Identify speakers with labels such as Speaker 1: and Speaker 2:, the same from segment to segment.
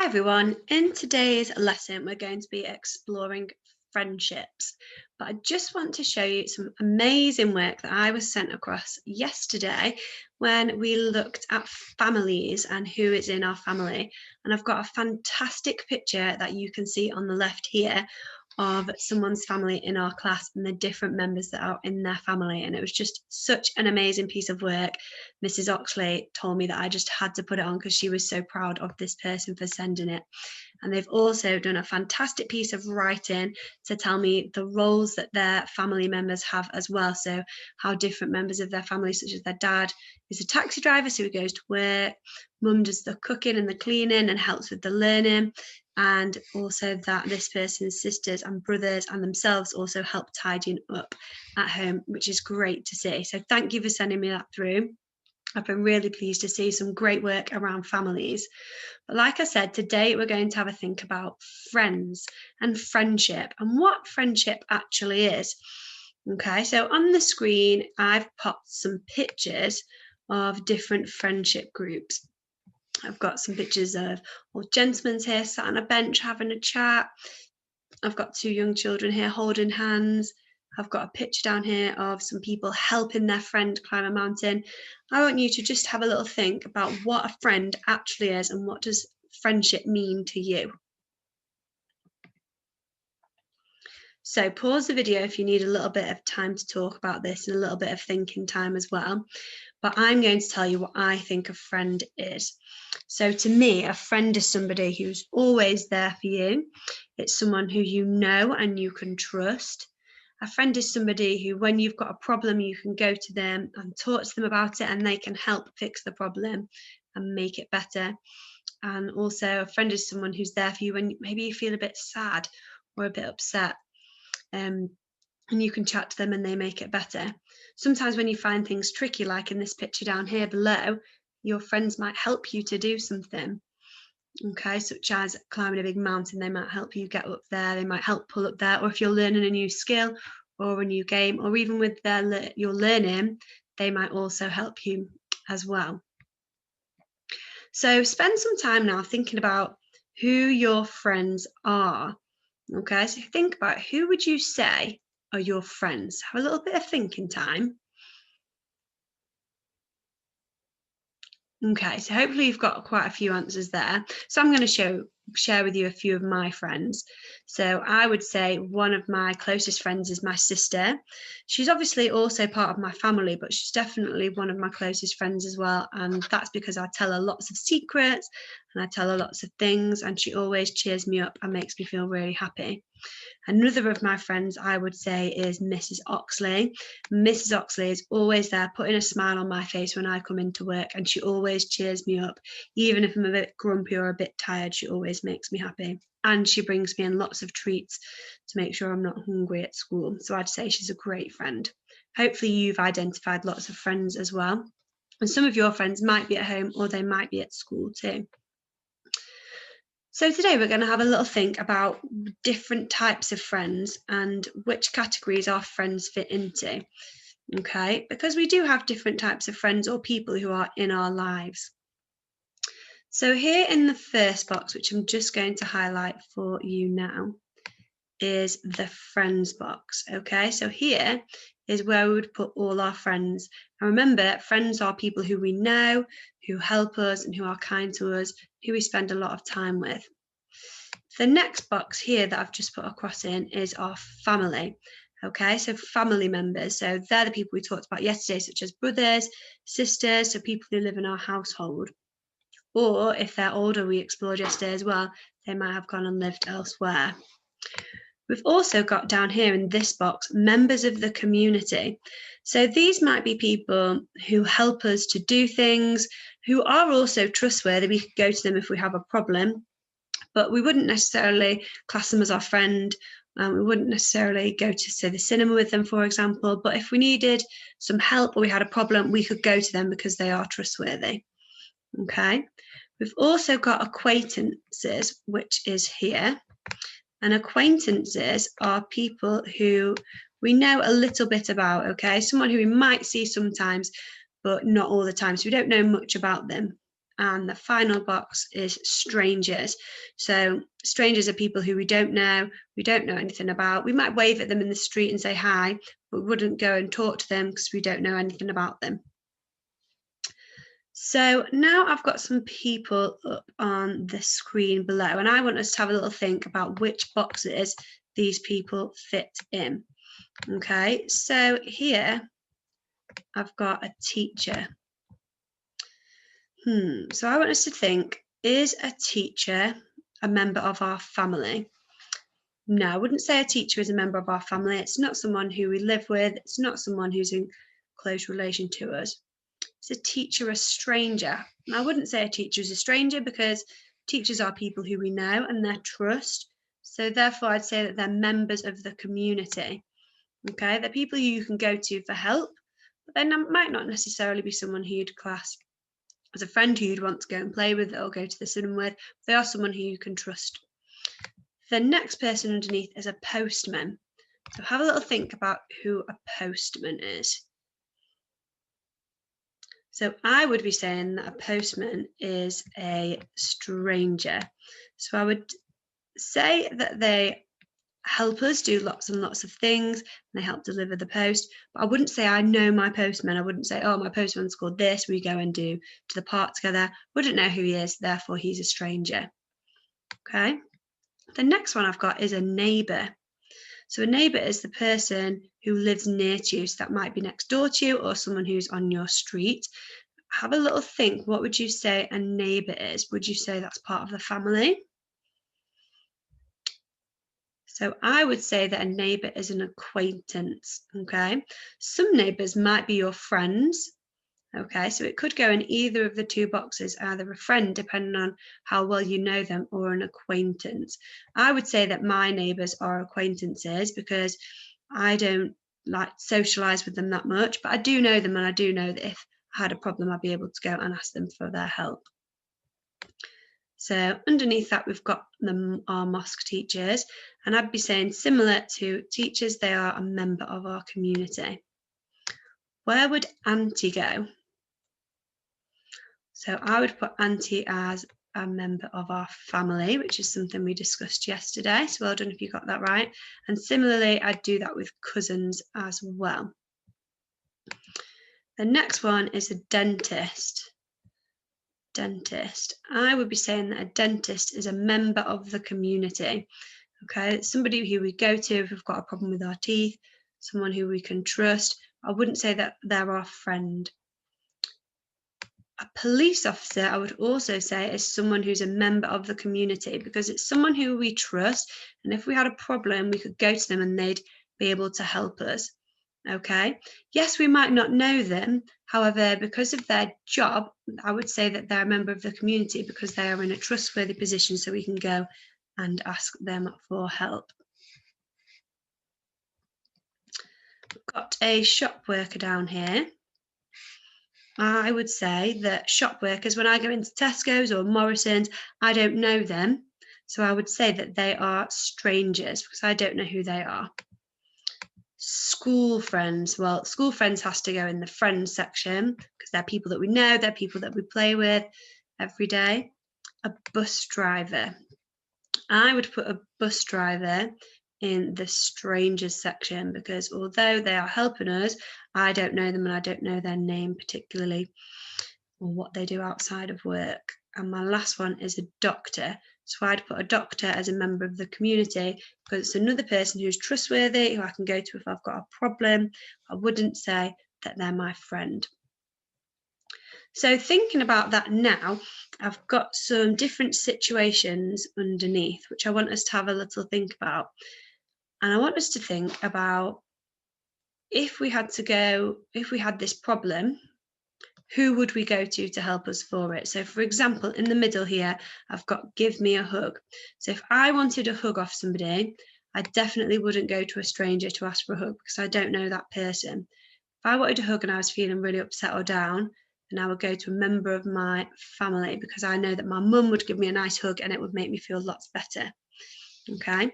Speaker 1: Hi everyone, in today's lesson we're going to be exploring friendships, but I just want to show you some amazing work that I was sent across yesterday when we looked at families and who is in our family. And I've got a fantastic picture that you can see on the left here of someone's family in our class and the different members that are in their family. And it was just such an amazing piece of work. Mrs. Oxley told me that I just had to put it on because she was so proud of this person for sending it. And they've also done a fantastic piece of writing to tell me the roles that their family members have as well. So how different members of their family, such as their dad is a taxi driver, so he goes to work, mum does the cooking and the cleaning and helps with the learning, and also that this person's sisters and brothers and themselves also help tidying up at home, which is great to see. So thank you for sending me that through. I've been really pleased to see some great work around families. But like I said, today we're going to have a think about friends and friendship and what friendship actually is. Okay, so on the screen, I've popped some pictures of different friendship groups. I've got some pictures of old gentlemen here sat on a bench having a chat. I've got two young children here holding hands. I've got a picture down here of some people helping their friend climb a mountain. I want you to just have a little think about what a friend actually is and what does friendship mean to you. So pause the video if you need a little bit of time to talk about this and a little bit of thinking time as well. But I'm going to tell you what I think a friend is. So to me, a friend is somebody who's always there for you. It's someone who you know and you can trust. A friend is somebody who, when you've got a problem, you can go to them and talk to them about it and they can help fix the problem and make it better. And also a friend is someone who's there for you when maybe you feel a bit sad or a bit upset. And you can chat to them and they make it better. Sometimes when you find things tricky, like in this picture down here below, your friends might help you to do something. Okay, such as climbing a big mountain, they might help you get up there, they might help pull up there, or if you're learning a new skill or a new game, or even with your learning, they might also help you as well. So spend some time now thinking about who your friends are. Okay, so think about who would you say are your friends. Have a little bit of thinking time. Okay, so hopefully you've got quite a few answers there. So I'm going to share with you a few of my friends. So I would say one of my closest friends is my sister. She's obviously also part of my family, but she's definitely one of my closest friends as well. And that's because I tell her lots of secrets and I tell her lots of things, and she always cheers me up and makes me feel really happy. Another of my friends, I would say, is Mrs. Oxley. Mrs. Oxley is always there putting a smile on my face when I come into work, and she always cheers me up. Even if I'm a bit grumpy or a bit tired, she always makes me happy. And she brings me in lots of treats to make sure I'm not hungry at school. So I'd say she's a great friend. Hopefully you've identified lots of friends as well. And some of your friends might be at home or they might be at school too. So today we're going to have a little think about different types of friends and which categories our friends fit into. Okay, because we do have different types of friends or people who are in our lives. So here in the first box, which I'm just going to highlight for you now, is the friends box. Okay, so here is where we would put all our friends. And remember, friends are people who we know, who help us and who are kind to us, who we spend a lot of time with. The next box here that I've just put across in is our family. Okay, so family members. So they're the people we talked about yesterday, such as brothers, sisters, so people who live in our household. Or if they're older, we explored yesterday as well, they might have gone and lived elsewhere. We've also got down here in this box, members of the community. So these might be people who help us to do things, who are also trustworthy. We could go to them if we have a problem, but we wouldn't necessarily class them as our friend. We wouldn't necessarily go to, say, the cinema with them, for example. But if we needed some help or we had a problem, we could go to them because they are trustworthy. Okay. We've also got acquaintances, which is here. And acquaintances are people who we know a little bit about, okay? Someone who we might see sometimes, but not all the time. So we don't know much about them. And the final box is strangers. So strangers are people who we don't know anything about. We might wave at them in the street and say hi, but we wouldn't go and talk to them because we don't know anything about them. So now I've got some people up on the screen below, and I want us to have a little think about which boxes these people fit in. Okay, so here I've got a teacher. So I want us to think, is a teacher a member of our family? No, I wouldn't say a teacher is a member of our family. It's not someone who we live with. It's not someone who's in close relation to us. Is a teacher a stranger? And I wouldn't say a teacher is a stranger because teachers are people who we know and they're trust. So therefore, I'd say that they're members of the community. Okay, they're people who you can go to for help, but they might not necessarily be someone who you'd class as a friend who you'd want to go and play with or go to the cinema with. They are someone who you can trust. The next person underneath is a postman. So have a little think about who a postman is. So I would be saying that a postman is a stranger. So I would say that they help us do lots and lots of things and they help deliver the post, but I wouldn't say I know my postman. I wouldn't say, oh, my postman's called this, we go and do to the park together. Wouldn't know who he is, therefore he's a stranger. Okay, the next one I've got is a neighbour. So a neighbour is the person who lives near to you, so that might be next door to you or someone who's on your street. Have a little think, what would you say a neighbour is? Would you say that's part of the family? So I would say that a neighbour is an acquaintance, okay? Some neighbours might be your friends, okay? So it could go in either of the two boxes, either a friend, depending on how well you know them, or an acquaintance. I would say that my neighbours are acquaintances because I don't like socialise with them that much, but I do know them and I do know that if I had a problem, I'd be able to go and ask them for their help. So underneath that, we've got our mosque teachers, and I'd be saying similar to teachers, they are a member of our community. Where would auntie go? So I would put auntie as a member of our family, which is something we discussed yesterday. So well done if you got that right. And similarly, I'd do that with cousins as well. The next one is a dentist. Dentist. I would be saying that a dentist is a member of the community. Okay, it's somebody who we go to if we've got a problem with our teeth, someone who we can trust. I wouldn't say that they're our friend. A police officer, I would also say, is someone who's a member of the community because it's someone who we trust, and if we had a problem, we could go to them and they'd be able to help us. Okay, yes, we might not know them. However, because of their job, I would say that they're a member of the community because they are in a trustworthy position, so we can go and ask them for help. We've got a shop worker down here. I would say that shop workers, when I go into Tesco's or Morrison's, I don't know them. So I would say that they are strangers because I don't know who they are. School friends, well, school friends has to go in the friends section because they're people that we know, they're people that we play with every day. A bus driver, I would put a bus driver in the strangers section because although they are helping us, I don't know them and I don't know their name particularly or what they do outside of work. And my last one is a doctor. So I'd put a doctor as a member of the community because it's another person who's trustworthy, who I can go to if I've got a problem. I wouldn't say that they're my friend. So thinking about that now, I've got some different situations underneath, which I want us to have a little think about. And I want us to think about if we had this problem, who would we go to help us for it? So for example, in the middle here, I've got give me a hug. So if I wanted a hug off somebody, I definitely wouldn't go to a stranger to ask for a hug because I don't know that person. If I wanted a hug and I was feeling really upset or down, then I would go to a member of my family because I know that my mum would give me a nice hug and it would make me feel lots better. Okay.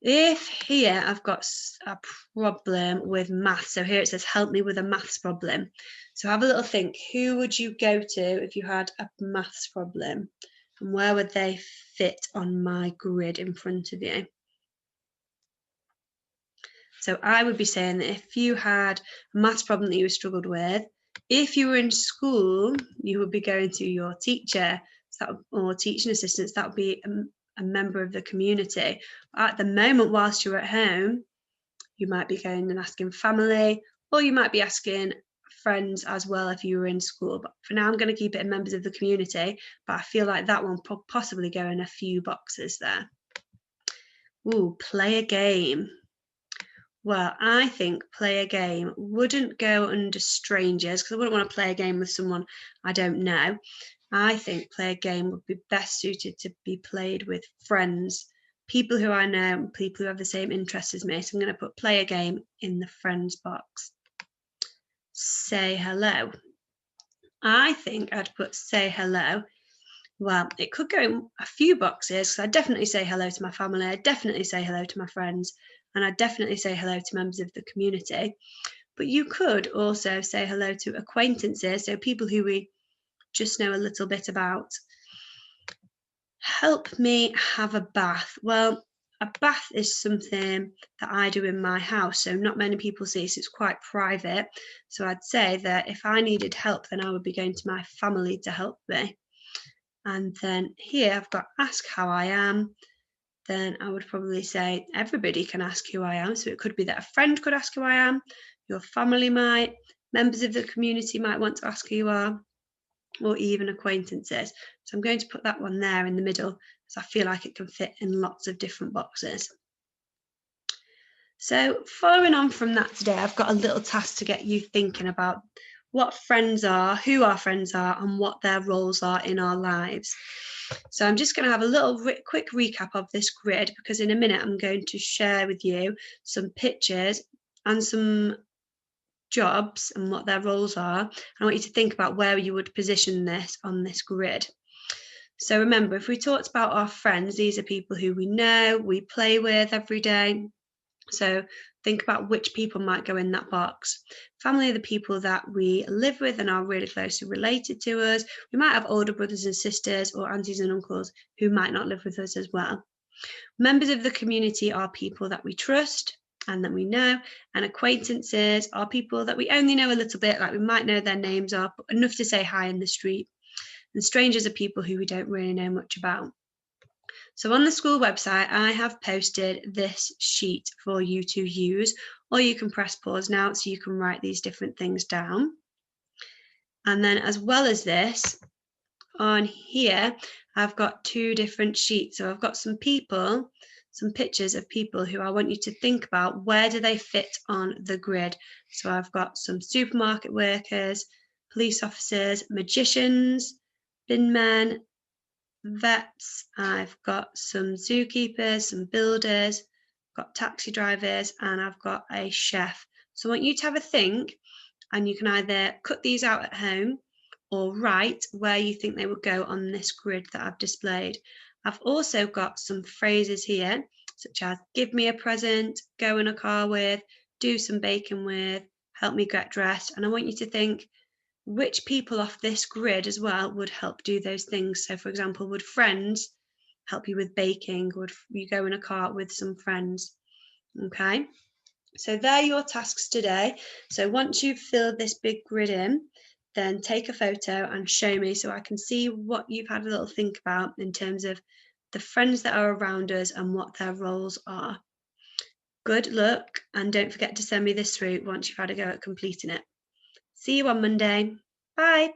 Speaker 1: If here I've got a problem with maths, so here it says help me with a maths problem. So have a little think, who would you go to if you had a maths problem? And where would they fit on my grid in front of you? So I would be saying that if you had a maths problem that you struggled with, if you were in school, you would be going to your teacher or teaching assistants. That would be a member of the community. At the moment, whilst you're at home, you might be going and asking family, or you might be asking friends as well if you were in school. But for now, I'm going to keep it in members of the community, but I feel like that one possibly go in a few boxes there. Ooh, play a game. Well, I think play a game wouldn't go under strangers, because I wouldn't want to play a game with someone I don't know. I think play a game would be best suited to be played with friends, people who I know, people who have the same interests as me. So I'm going to put play a game in the friends box. Say hello. I think I'd put say hello. Well, it could go in a few boxes, because I definitely say hello to my family, I definitely say hello to my friends, and I definitely say hello to members of the community. But you could also say hello to acquaintances, so people who we just know a little bit about. Help me have a bath. Well, a bath is something that I do in my house, so not many people see, so it's quite private. So I'd say that if I needed help, then I would be going to my family to help me. And then here I've got ask how I am. Then I would probably say everybody can ask who I am. So it could be that a friend could ask who I am, your family might, members of the community might want to ask who you are, or even acquaintances. So I'm going to put that one there in the middle, because I feel like it can fit in lots of different boxes. So following on from that today, I've got a little task to get you thinking about what friends are, who our friends are, and what their roles are in our lives. So I'm just going to have a little quick recap of this grid, because in a minute I'm going to share with you some pictures and some jobs and what their roles are. I want you to think about where you would position this on this grid. So remember, if we talked about our friends, these are people who we know, we play with every day. So think about which people might go in that box. Family are the people that we live with and are really closely related to us. We might have older brothers and sisters or aunties and uncles who might not live with us as well. Members of the community are people that we trust and that we know, and acquaintances are people that we only know a little bit, like we might know their names are enough to say hi in the street. And strangers are people who we don't really know much about. So on the school website, I have posted this sheet for you to use, or you can press pause now so you can write these different things down. And then as well as this, on here, I've got two different sheets. So I've got some people, some pictures of people who I want you to think about, where do they fit on the grid? So I've got some supermarket workers, police officers, magicians, bin men, vets, I've got some zookeepers, some builders, got taxi drivers, and I've got a chef. So I want you to have a think, and you can either cut these out at home or write where you think they would go on this grid that I've displayed. I've also got some phrases here, such as give me a present, go in a car with, do some baking with, help me get dressed. And I want you to think, which people off this grid as well would help do those things. So for example, would friends help you with baking? Would you go in a car with some friends? Okay, so they're your tasks today. So once you've filled this big grid in, then take a photo and show me so I can see what you've had a little think about in terms of the friends that are around us and what their roles are. Good luck, and don't forget to send me this through once you've had a go at completing it. See you on Monday. Bye.